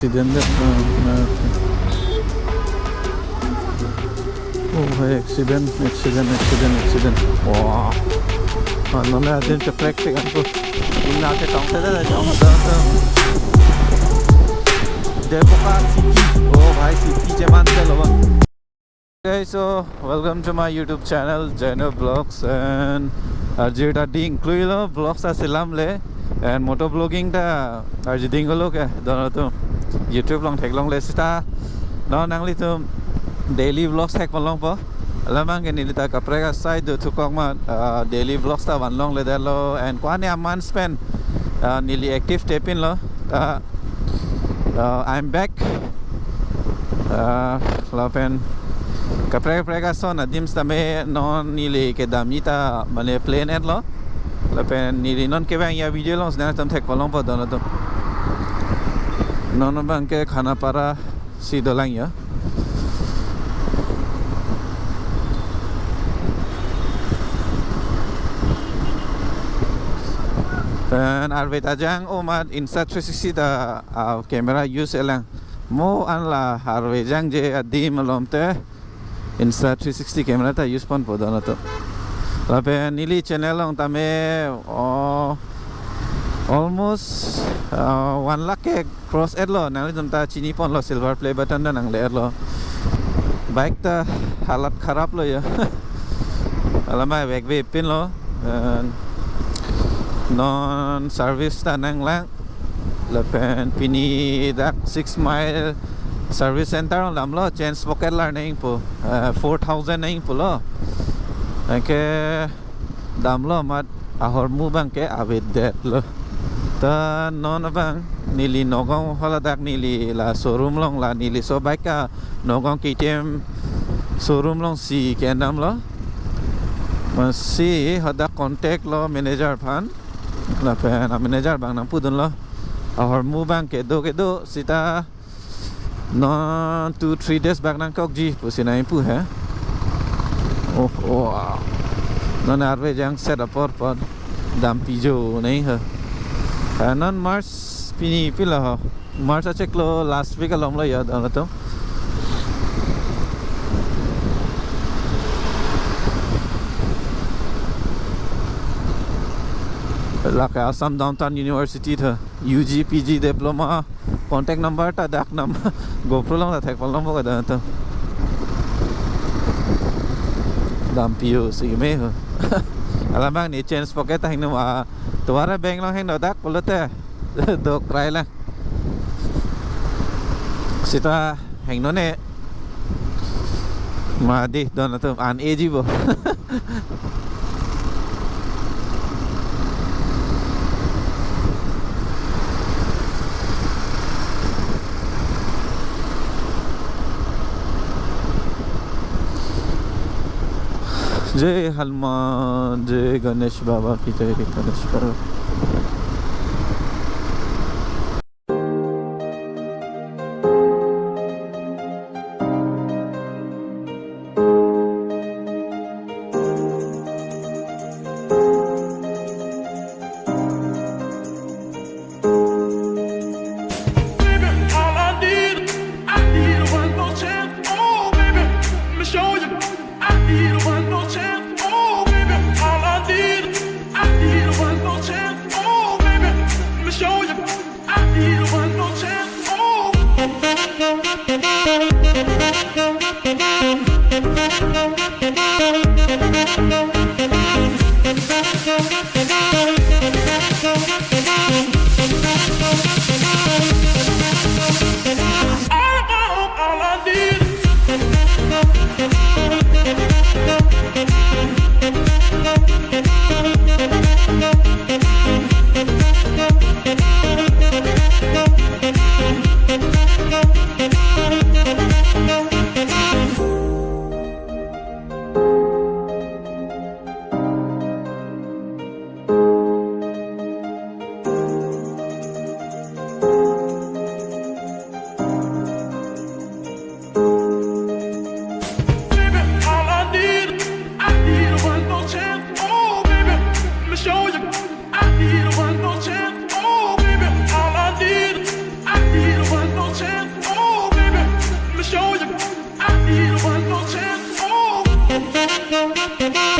Accident oh भाई accident वाह normal आदमी के प्रैक्टिस हमको इन आके टाउन से जाऊँ डेपोका सिटी oh भाई सिटी जमान चलो guys, so welcome to my YouTube channel Jaino Vlogs and arji ta ding kluilo vlogs ta silam le and moto vlogging ta arji dingolo ke dono to YouTube long thek long le sta no nangli to daily vlogs thek long po lamang ke nilita kapre ka side do thukok ma daily vlogs ta wan long le dalo and kwani aman spend nearly active tapin lo I'm back lapen kapre ka son adims tame non nili ke damita mane plane et lo lapen nili non ke bang ya video long sna tam thek long po dono to non bang ke khana para si dolang ya dan arbeta jang omat Insta360 da camera use elang mo an la harve jang je adim lomte Insta360 camera ta use pon podana to lape nili channel long tame almost 1 lakh ke cross ad lo nang jamta chini pon lo silver play button da nang le lo bike ta halat kharap lo ya alama bag ve pin lo non service ta nang lang lapen pini dak 6 mile service center lam lo change pocket lar naing po 4000 naing po lo ke dam lo mat ahor mu bang ke avid det lo ta non bang nili nogong hala dak nili la showroom long la nili so bike ka nogong KTM showroom long si ke nam lo masih hada contact lo manager phan la pen manager bang nam pudun lo ahor mu bang ke do sita no 2-3 days back nang kok ji pusina impu hai oh non arve jang set up por dam pijo nahi hai non mars pini pila ho mars check lo last week alom lo ya to laka Assam Downtown University tha UG PG diploma contact number ta dak nam GoPro long ta thek long bo da to dam pio si me ho alamang ni change pocket ta hing no tuara bank long hing no dak polote dok try la sita hing no ne ma di don to an eji bo जय हनुमान जय गणेश बाबा की जय गणेश बाबा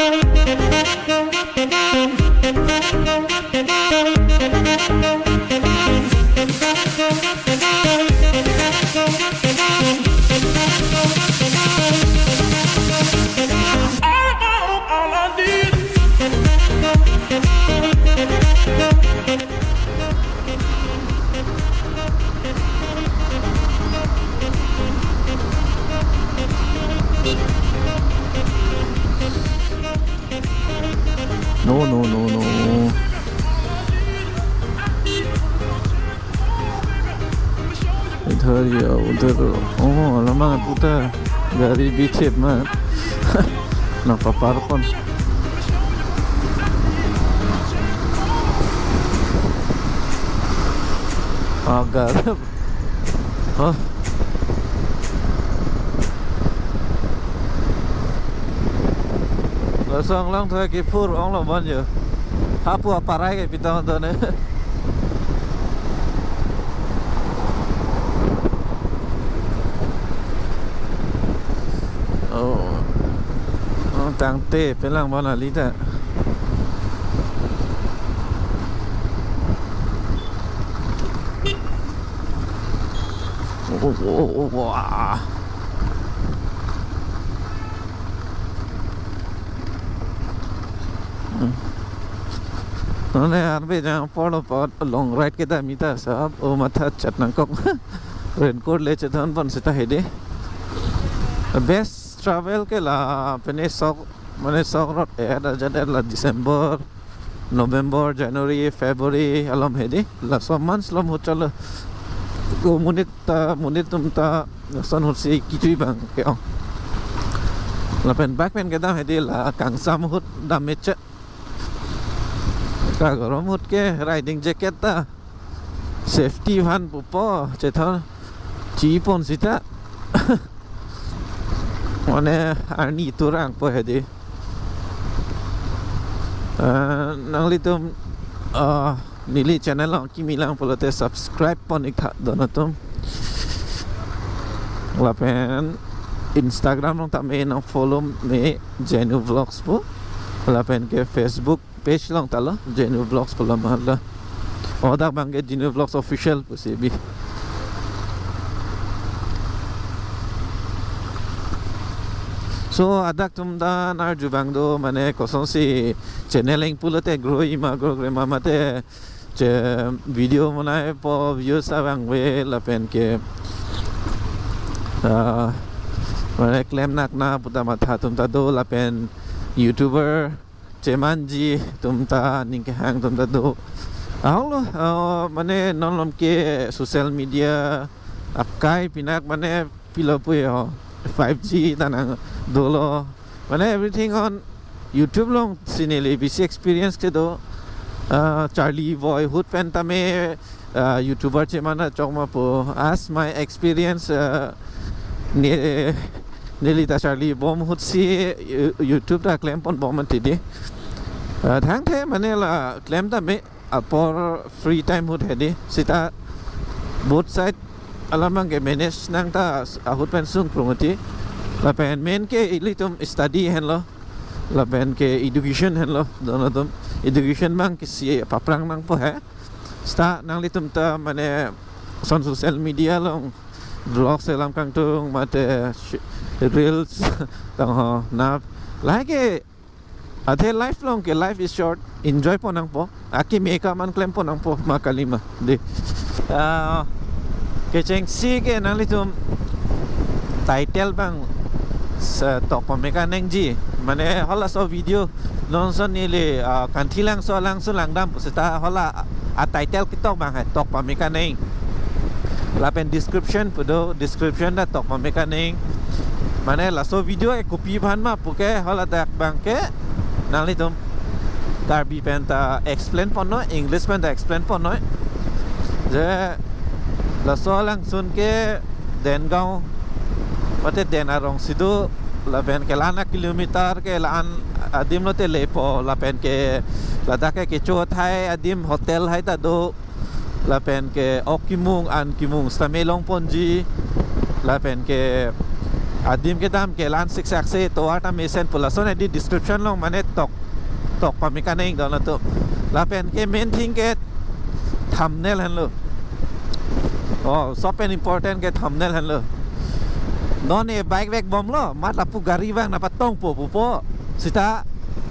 No. इधर या उधर lama puta dari bicep mat napapar pon agar Lasang lang thôi cái phur ông là bao nhiêu hapu aparai cái pitang đó này tang têเป็นlang bao là lý ta wow nó này ăn bây giờ pod long ride kita mita sab o matha chatnang kok raincoat le chatan pon sita hede best travel ke la pene sok mane sok rot ada jadi la December November January February alam hede la some months lam hotel ko munit tum ta son hot si kichi bang ke la pen back pen ke dam hede la kang sam hot dam mecha ka grom hot ke riding jacket ta safety van pupo chetha chi pon sita Mana ani turang po hedi nang litum nili channel lang kimi lang polote subscribe pon ikha donatum lapen Instagram lang tame nang follow me Genu Vlogs po lapen ke Facebook page lang talo Genu Vlogs po lamang la odak bangge Genu Vlogs official po sibi so adak tumda nar jubang do mane kosong si channeling pulote grow grema mate che video mona po views abang we lapen ke mane claim nak na puta matha tumta do lapen youtuber chemanji tumta ningke hang tumta do ahlo mane nonom ke social media apkai pinak mane pilopu yo 5G tanang dolo mana everything on YouTube long sinele bisi experience ke do Charlie Boyhood pen tame YouTuber che mana chokma po as my experience nelita Charlie bom hut si YouTube ta claim pon bom tidi thang the mane la claim ta me apor free time hut hedi sita both side alamang ke manage nang ta ahut pen sung promoti la pen main ke ilitum study hen lo la pen ke education hen lo donatum education mang ke si paprang mang po hai sta nang litum ta mane son social media long vlog selam kang tung mate reels tang ho na lagi adhe life long ke life is short enjoy po nang po aki meka man claim po nang po makalima de Keceng si ke nang litum title bang sa tok pameka neng ji mane hola so video nonson nile kanthi langsung langdam seta hola a title kitok bang hai tok pameka neng lapen description pudo description da tok pameka neng mane la so video e copy ban ma puke hola dak bang ke nang litum karbi penta explain pono english penta explain pono je la so langsung ke Dengaw mate denarong sidu la ben ke lana kilometer ke lan adim no te lepo la pen ke ladake ke cho thai adim hotel hai ta do la pen ke okimung an kimung stamelong ponji la pen ke adim ke dam ke lan six akse to ata mesen pulason edi description long mane tok pamikane ing dona to la pen ke main thing ke thumbnail han lo oh so pen important ke thumbnail han lo non e bike bom lo mat la pu gari bang na patong po sita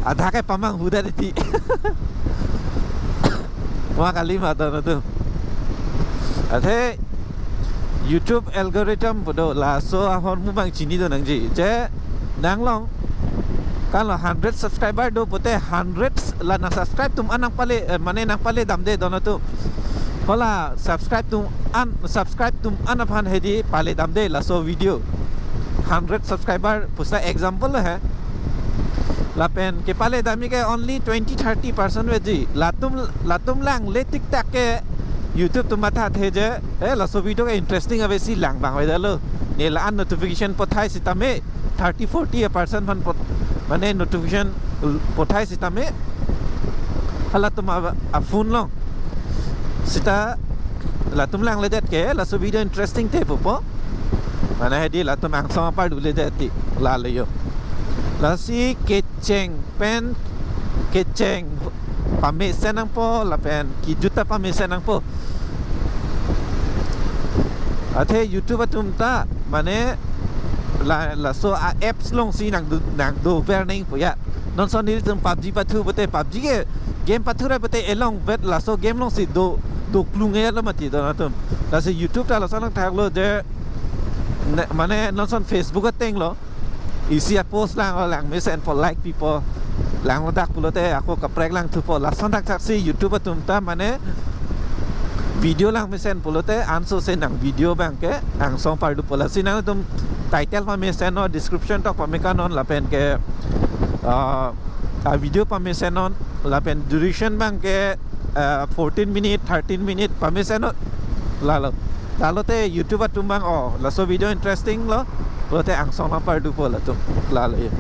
adha ke pamang huda ti wa kali ma dona to athe YouTube algorithm bodo la so ahon mu bang chini do nang ji je nang long kan lo 100 subscriber do pote 100 la na subscribe tum anang pale mane nang pale dam de dono tu hola subscribe tum an aphan hedi pale dam de la so video 100 subscriber pusa example hai la pen ke pale dami ke only 20-30% ve ji latum lang le tiktak ke YouTube tu mata the je la so video ke interesting ave si lang bang weda lo ne la an notification pothai sitame 30-40% fan mane notification pothai sitame hala tum a phone long sita la tum lang le det ke la so video interesting te popo mana hedi la tum ang sama par dule det ti la le yo la si kecheng pen kecheng pame senang po la pen ki juta pame senang po athe YouTube tum ta mane la so apps long si nang do ver ning po ya non son ni tum PUBG patu bote PUBG ke game patu ra bote elong vet la so game long si do klunge la mati do na tum la si YouTube ta la son thak lo je mane non son Facebook ateng lo isi post lang mesen for like people lang dak pulote ako kaprek lang tu po la son tak si YouTube tum ta mane video lang mesen pulote anso se nang video bang ke ang song pardu pola sinang tum title pa mesen no description tok pa mekanon la pen ke video pa mesen on la pen duration bang ke 14 minute 13 minute pa mesen no lalo te YouTube tum bang la so video interesting lo pulote ang song pa pardu pola tum lalo ye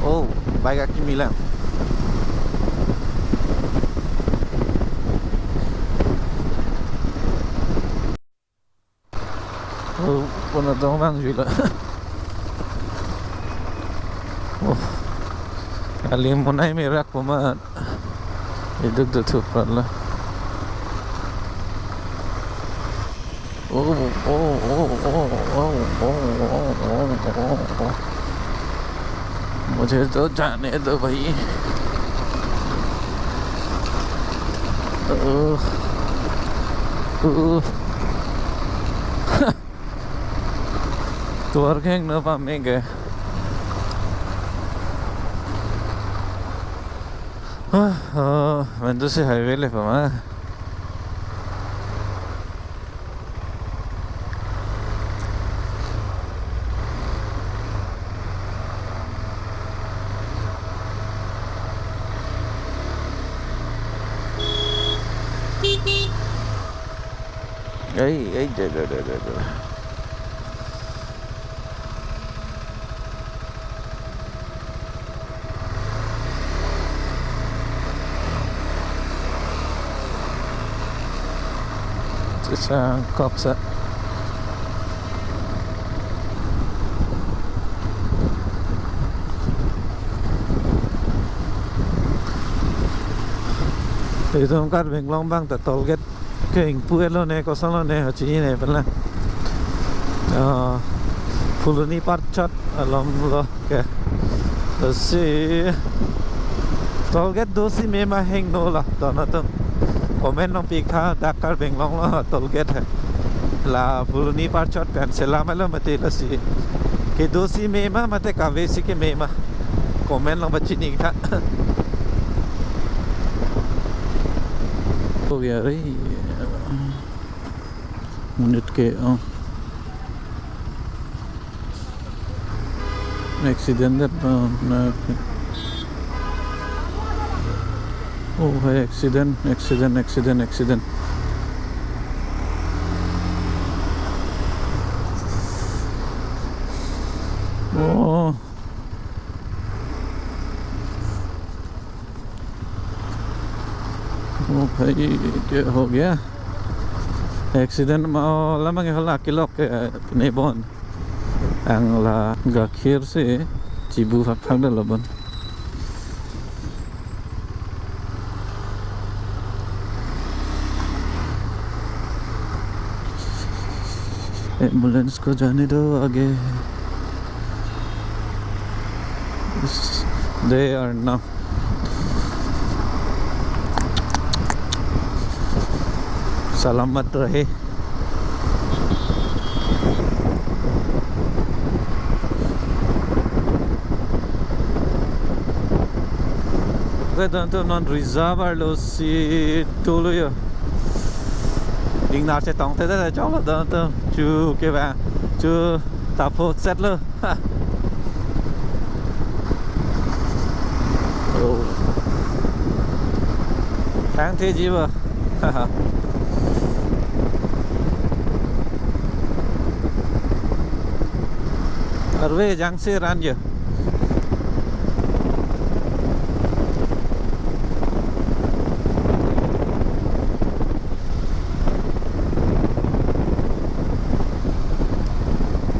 oh bike aqui Milan oh puna dong bang juga oh kali munai merak pemat hidup tutup lah मुझे तो जाने दो भाई तो और कहीं न पाएंगे मैं तो से हाईवे ले पाऊँ Ay, sa kopsa itu kan Benglong bang ta tolget ke ingpuet lo ne kosan lo ne hachi ne pala fuluni parchat alom lo ke si tolget dosi mema heng no la dona to komen nong pikha Dakar Benglong lo tolget hai la fuluni parchat pen selama lo mate la si ke dosi mema mate kavesi ke mema komen lo bachi ni tha हो गया रे minute के accident ओ है accident ओ भाई क्या हो गया accident mau lama nggak halak kilok ke nebon ang la gakhir se cibu phak dah lobon ambulance को जाने दो आगे दे आर ना सलामत रहे Vedanto non riservarlo si tolo yo ding nào sẽ tổng thế là cháu là đơn chú kia bạn chú tập hộ xét luôn tháng thế gì mà ở về giang xe ran giờ